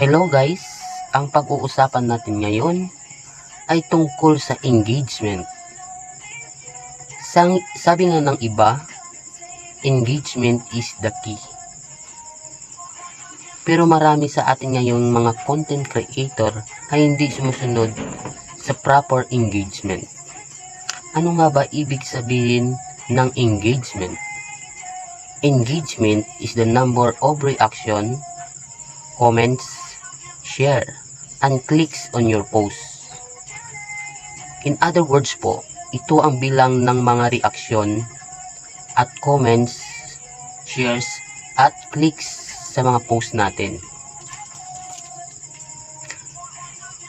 Hello guys, ang pag-uusapan natin ngayon ay tungkol sa engagement. Sabi nga ng iba, engagement is the key. Pero marami sa atin ngayong mga content creator ay hindi sumusunod sa proper engagement. Ano nga ba ibig sabihin ng engagement? Engagement is the number of reaction, comments, share, and clicks on your post. In other words po, ito ang bilang ng mga reaksyon at comments, shares, at clicks sa mga post natin.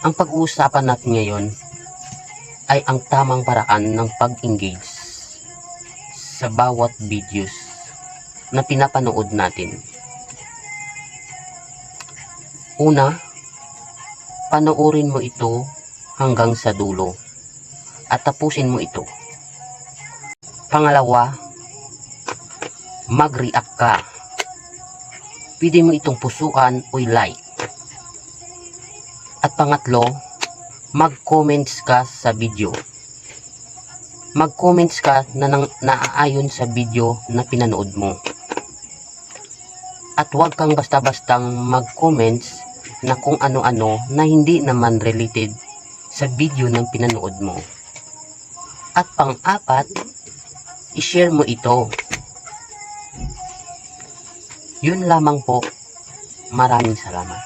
Ang pag-uusapan natin ngayon ay ang tamang paraan ng pag-engage sa bawat videos na pinapanood natin. Una, panoorin mo ito hanggang sa dulo at tapusin mo ito. Pangalawa, mag-react ka. Pwede mo itong pusuan o like. At pangatlo, mag-comments ka sa video. Mag-comments ka na naaayon sa video na pinanood mo. At huwag kang basta-bastang mag-comments na kung ano-ano na hindi naman related sa video ng pinanood mo. At pang-apat, i-share mo ito. Yun lamang po. Maraming salamat.